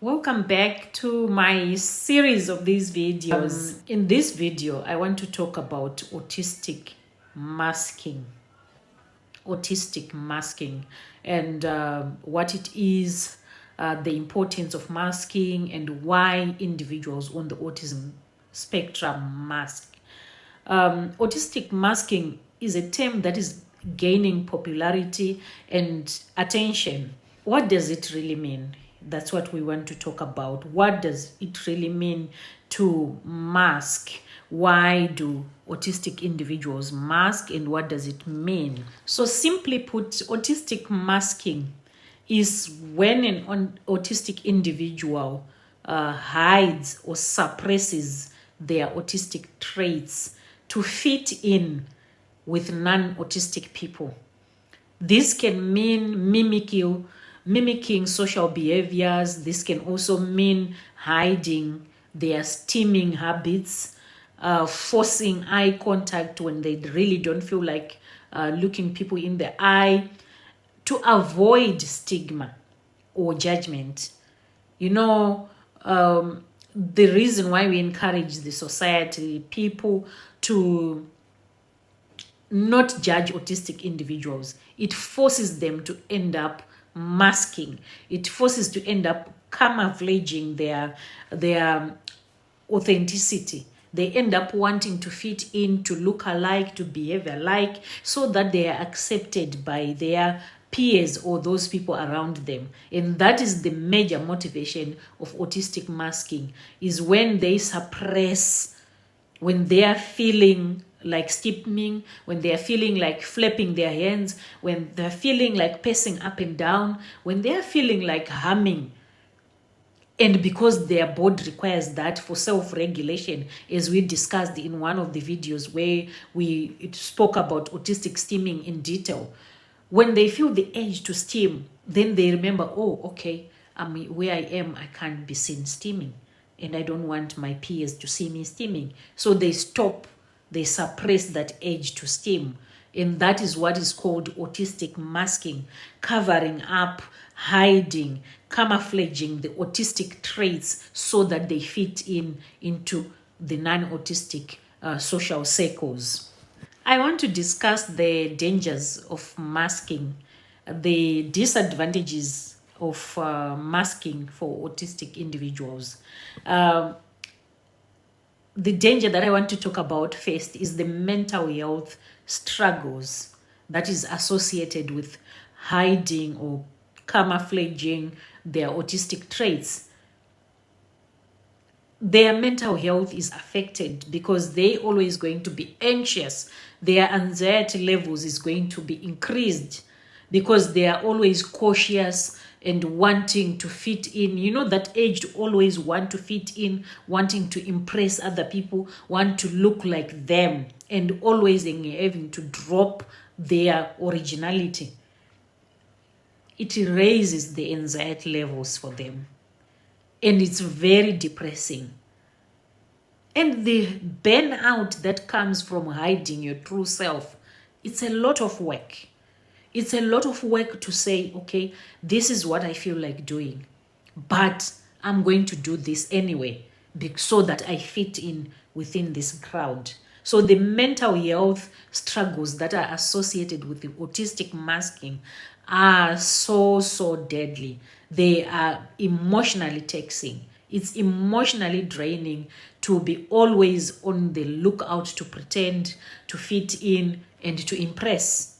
Welcome back to my series of these videos. In this video, I want to talk about masking, autistic masking, and what it is, the importance of masking, and why individuals on the autism spectrum mask. Autistic masking is a term that is gaining popularity and attention. What does it really mean? That's what we want to talk about. What does it really mean to mask? Why do autistic individuals mask, and what does it mean? So simply put, autistic masking is when an autistic individual hides or suppresses their autistic traits to fit in with non-autistic people. This can mean mimicking social behaviors. This can also mean hiding their stimming habits, forcing eye contact when they really don't feel like looking people in the eye, to avoid stigma or judgment. You know, the reason why we encourage the society, people to not judge autistic individuals, it forces them to end up masking. It forces to end up camouflaging their authenticity. They end up wanting to fit in, to look alike, to behave alike, so that they are accepted by their peers or those people around them. And that is the major motivation of autistic masking, is when they suppress, when they are feeling like stimming, when they are feeling like flapping their hands, when they're feeling like pacing up and down, when they are feeling like humming. And because their body requires that for self-regulation, as we discussed in one of the videos where we spoke about autistic stimming in detail, when they feel the urge to stim, then they remember, oh, okay, where I am, I can't be seen stimming, and I don't want my peers to see me stimming. So they stop, they suppress that urge to stim. And that is what is called autistic masking, covering up, hiding, camouflaging the autistic traits so that they fit into the non-autistic social circles. I want to discuss the dangers of masking, the disadvantages of masking for autistic individuals. The danger that I want to talk about first is the mental health struggles that is associated with hiding or camouflaging their autistic traits. Their mental health is affected because they're always going to be anxious. Their anxiety levels is going to be increased because they are always cautious and wanting to fit in. You know, that age to always want to fit in, wanting to impress other people, want to look like them, and always having to drop their originality. It raises the anxiety levels for them, and it's very depressing. And the burnout that comes from hiding your true self, it's a lot of work. It's a lot of work to say, okay, this is what I feel like doing, but I'm going to do this anyway so that I fit in within this crowd. So the mental health struggles that are associated with the autistic masking are so deadly. They are emotionally taxing. It's emotionally draining to be always on the lookout to pretend, to fit in, and to impress.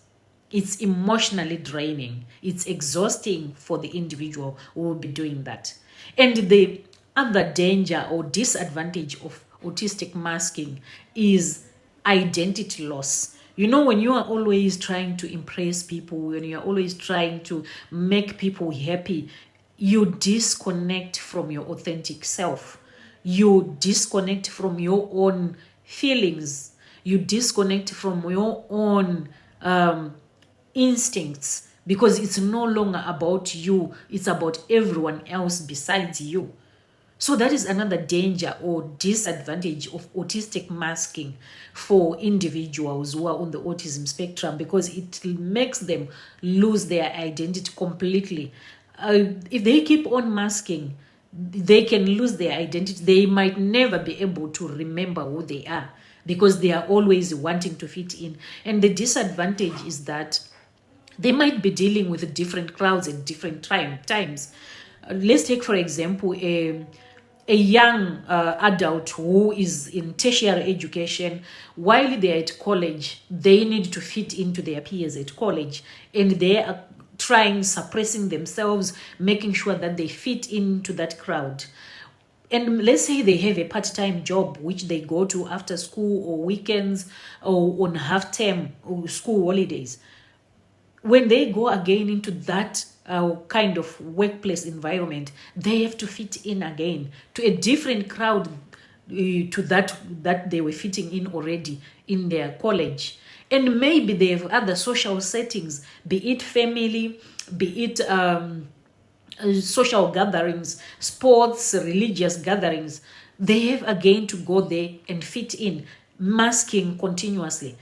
It's emotionally draining. It's exhausting for the individual who will be doing that. And the other danger or disadvantage of autistic masking is identity loss. You know, when you are always trying to impress people, when you're always trying to make people happy, you disconnect from your authentic self. You disconnect from your own feelings. You disconnect from your own instincts, because it's no longer about you, it's about everyone else besides you. So that is another danger or disadvantage of autistic masking for individuals who are on the autism spectrum, because it makes them lose their identity completely. If they keep on masking, they can lose their identity. They might never be able to remember who they are because they are always wanting to fit in. And the disadvantage is that they might be dealing with different crowds at different times. Let's take, for example, a young adult who is in tertiary education. While they're at college, they need to fit into their peers at college, and they are suppressing themselves, making sure that they fit into that crowd. And let's say they have a part-time job which they go to after school or weekends or on half-term or school holidays. When they go again into that kind of workplace environment, they have to fit in again to a different crowd to that they were fitting in already in their college. And maybe they have other social settings, be it family, be it social gatherings, sports, religious gatherings. They have again to go there and fit in, masking continuously.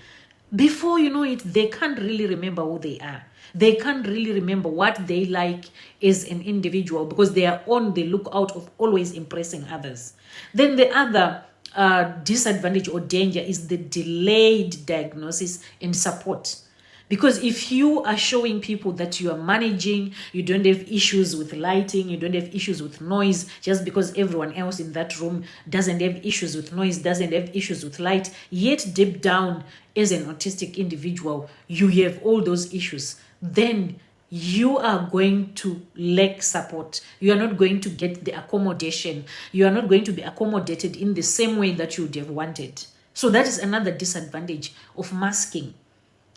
Before you know it, they can't really remember who they are. They can't really remember what they like as an individual because they are on the lookout of always impressing others. Then the other disadvantage or danger is the delayed diagnosis and support. Because if you are showing people that you are managing, you don't have issues with lighting, you don't have issues with noise, just because everyone else in that room doesn't have issues with noise, doesn't have issues with light, yet deep down as an autistic individual, you have all those issues, then you are going to lack support. You are not going to get the accommodation. You are not going to be accommodated in the same way that you would have wanted. So that is another disadvantage of masking.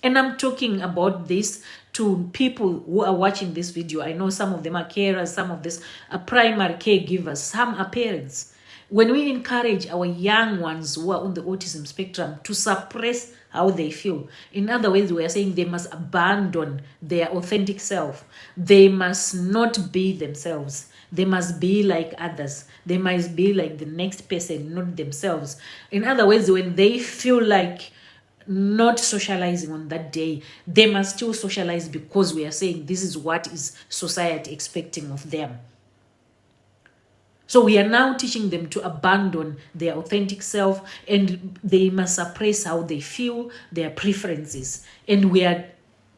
And I'm talking about this to people who are watching this video. I know some of them are carers, some of this are primary caregivers, some are parents. When we encourage our young ones who are on the autism spectrum to suppress how they feel, in other words, we are saying they must abandon their authentic self. They must not be themselves. They must be like others. They must be like the next person, not themselves. In other words, when they feel like not socializing on that day, they must still socialize because we are saying this is what is society expecting of them. So we are now teaching them to abandon their authentic self, and they must suppress how they feel, their preferences, and we are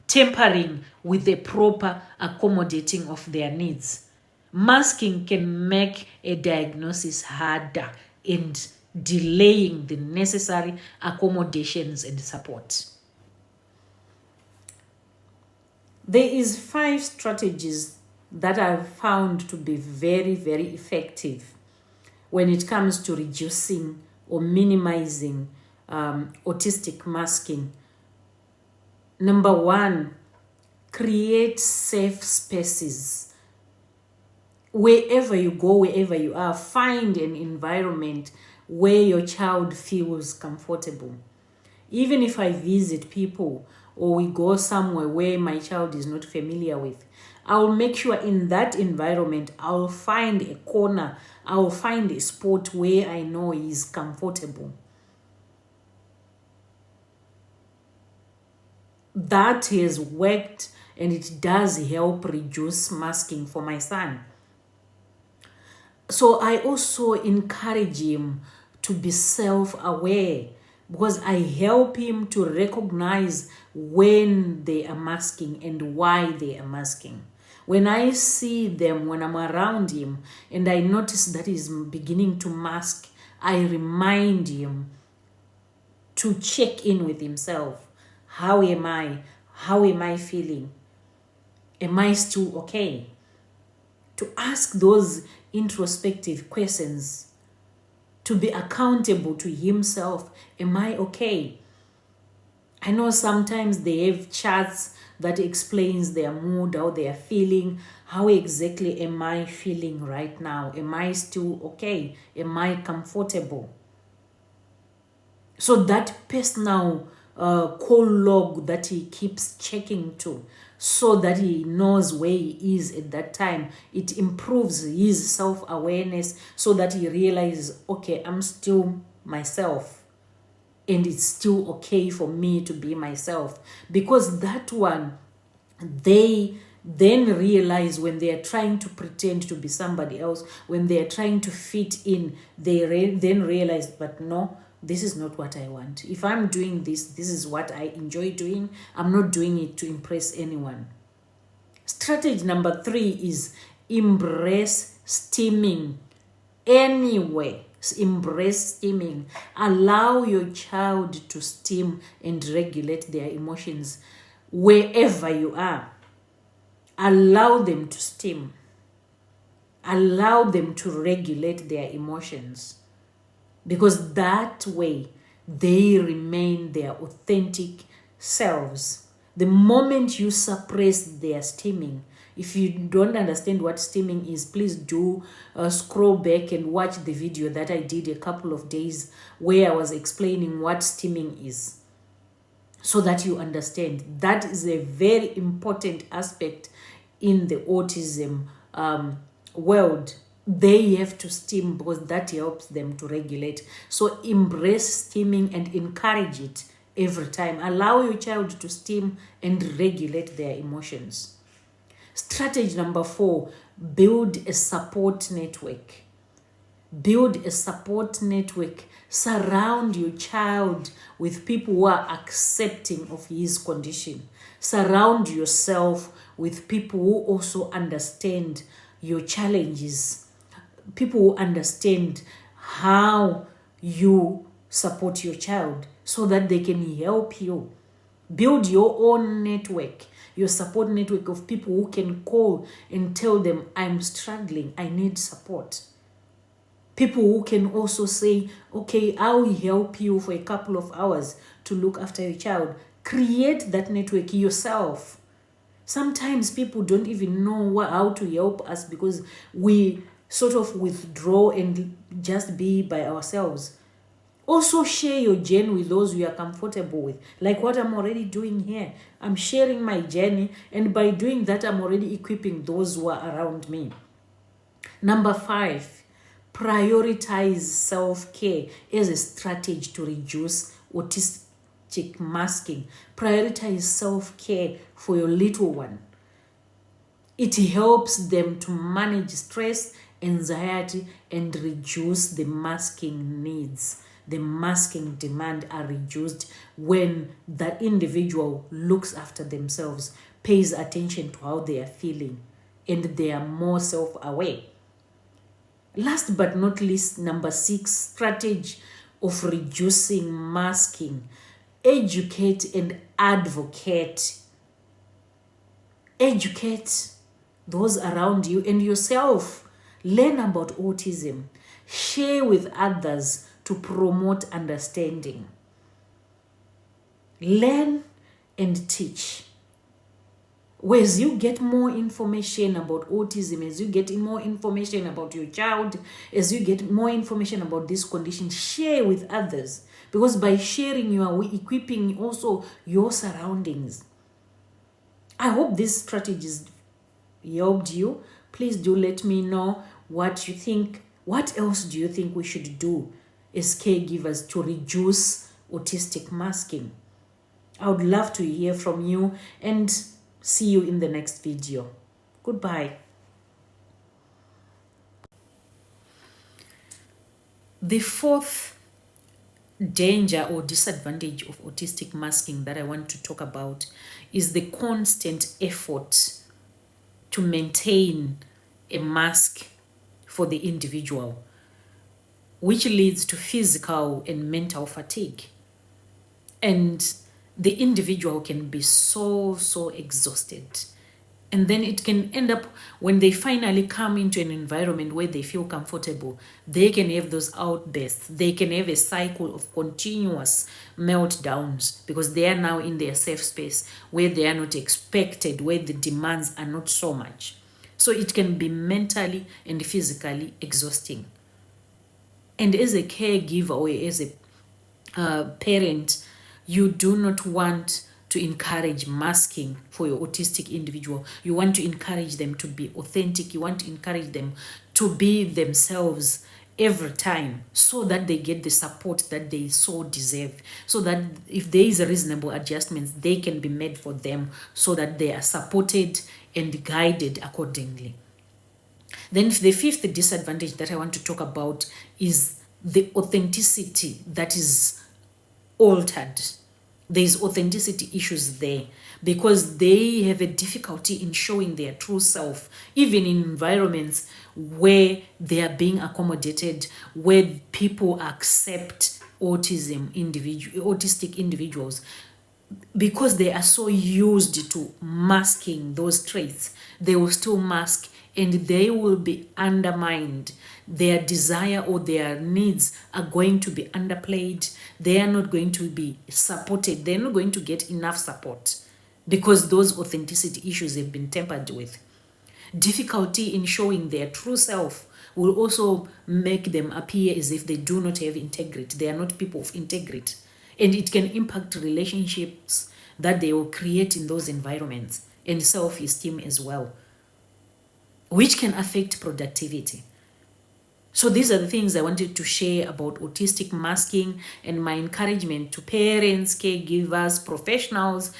tampering with the proper accommodating of their needs. Masking can make a diagnosis harder and delaying the necessary accommodations and support. There is 5 strategies that I've found to be very, very effective when it comes to reducing or minimizing autistic masking. Number 1, create safe spaces. Wherever you go, wherever you are, find an environment where your child feels comfortable. Even if I visit people or we go somewhere where my child is not familiar with, I'll make sure in that environment, I'll find a corner, I'll find a spot where I know he is comfortable. That has worked, and it does help reduce masking for my son. So I also encourage him to be self-aware, because I help him to recognize when they are masking and why they are masking. When I see them, when I'm around him, and I notice that he's beginning to mask, I remind him to check in with himself. How am I? How am I feeling? Am I still okay? To ask those introspective questions, to be accountable to himself. Am I okay? I know sometimes they have charts that explains their mood, how they are feeling. How exactly am I feeling right now? Am I still okay? Am I comfortable? So that personal call log that he keeps checking to, so that he knows where he is at that time, it improves his self-awareness, so that he realizes, okay, I'm still myself, and it's still okay for me to be myself. Because that one, they then realize when they are trying to pretend to be somebody else, when they are trying to fit in, they then realize, but no, this is not what I want. If I'm doing this, this is what I enjoy doing. I'm not doing it to impress anyone. Strategy number 3 is embrace stimming. Anyway, embrace stimming. Allow your child to stim and regulate their emotions wherever you are. Allow them to stim. Allow them to regulate their emotions, because that way they remain their authentic selves. The moment you suppress their stimming, if you don't understand what stimming is, please do scroll back and watch the video that I did a couple of days where I was explaining what stimming is, so that you understand. That is a very important aspect in the autism world. They have to stim because that helps them to regulate. So embrace stimming and encourage it every time. Allow your child to stim and regulate their emotions. Strategy number 4, build a support network. Build a support network. Surround your child with people who are accepting of his condition. Surround yourself with people who also understand your challenges. People who understand how you support your child so that they can help you. Build your own network, your support network of people who can call and tell them, I'm struggling, I need support. People who can also say, okay, I will help you for a couple of hours to look after your child. Create that network yourself. Sometimes people don't even know how to help us because we sort of withdraw and just be by ourselves. Also share your journey with those you are comfortable with, like what I'm already doing here. I'm sharing my journey, and by doing that, I'm already equipping those who are around me. Number 5, prioritize self-care as a strategy to reduce autistic masking. Prioritize self-care for your little one. It helps them to manage stress, anxiety, and reduce the masking needs. The masking demand are reduced when the individual looks after themselves, pays attention to how they are feeling, and they are more self-aware. Last but not least, number 6, strategy of reducing masking. Educate and advocate. Educate those around you and yourself. Learn about autism. Share with others to promote understanding. Learn and teach. As you get more information about autism, as you get more information about your child, as you get more information about this condition, share with others. Because by sharing, you are equipping also your surroundings. I hope these strategies helped you. Please do let me know what you think. What else do you think we should do as caregivers to reduce autistic masking? I would love to hear from you, and see you in the next video. Goodbye. The 4th danger or disadvantage of autistic masking that I want to talk about is the constant effort to maintain a mask for the individual, which leads to physical and mental fatigue. And the individual can be so exhausted. And then it can end up, when they finally come into an environment where they feel comfortable, they can have those outbursts. They can have a cycle of continuous meltdowns because they are now in their safe space where they are not expected, where the demands are not so much. So it can be mentally and physically exhausting. And as a caregiver or as a parent, you do not want to encourage masking for your autistic individual. You want to encourage them to be authentic. You want to encourage them to be themselves every time, so that they get the support that they so deserve, so that if there is a reasonable adjustments, they can be made for them, so that they are supported and guided accordingly. Then the fifth disadvantage that I want to talk about is the authenticity that is altered. There's authenticity issues there because they have a difficulty in showing their true self, even in environments where they are being accommodated, where people accept autistic individuals. Because they are so used to masking those traits, they will still mask, and they will be undermined. Their desire or their needs are going to be underplayed. They are not going to be supported. They're not going to get enough support because those authenticity issues have been tampered with. Difficulty in showing their true self will also make them appear as if they do not have integrity. They are not people of integrity. And it can impact relationships that they will create in those environments and self-esteem as well, which can affect productivity. So these are the things I wanted to share about autistic masking and my encouragement to parents, caregivers, professionals.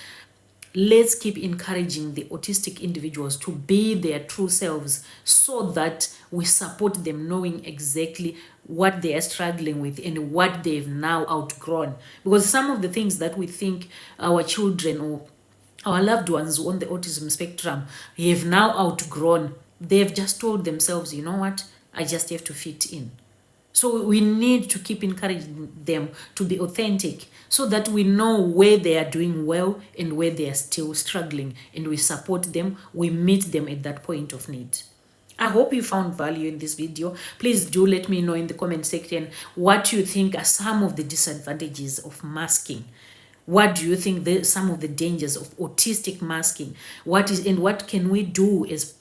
Let's keep encouraging the autistic individuals to be their true selves so that we support them knowing exactly what they are struggling with and what they've now outgrown. Because some of the things that we think our children or our loved ones on the autism spectrum have now outgrown, they've just told themselves, you know what, I just have to fit in. So we need to keep encouraging them to be authentic so that we know where they are doing well and where they are still struggling, and we support them, we meet them at that point of need. I hope you found value in this video. Please do let me know in the comment section what you think are some of the disadvantages of masking. What do you think some of the dangers of autistic masking? What can we do as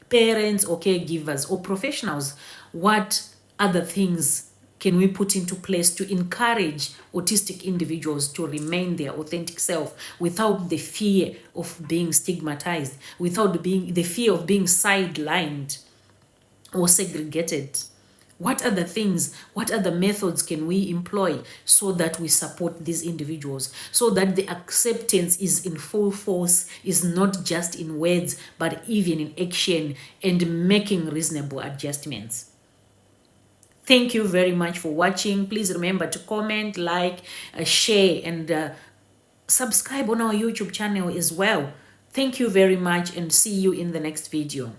parents or caregivers or professionals? What other things can we put into place to encourage autistic individuals to remain their authentic self without the fear of being stigmatized, without the fear of being sidelined or segregated? What other things, what other methods can we employ so that we support these individuals, so that the acceptance is in full force, is not just in words, but even in action, and making reasonable adjustments? Thank you very much for watching. Please remember to comment, like, share, and subscribe on our YouTube channel as well. Thank you very much, and see you in the next video.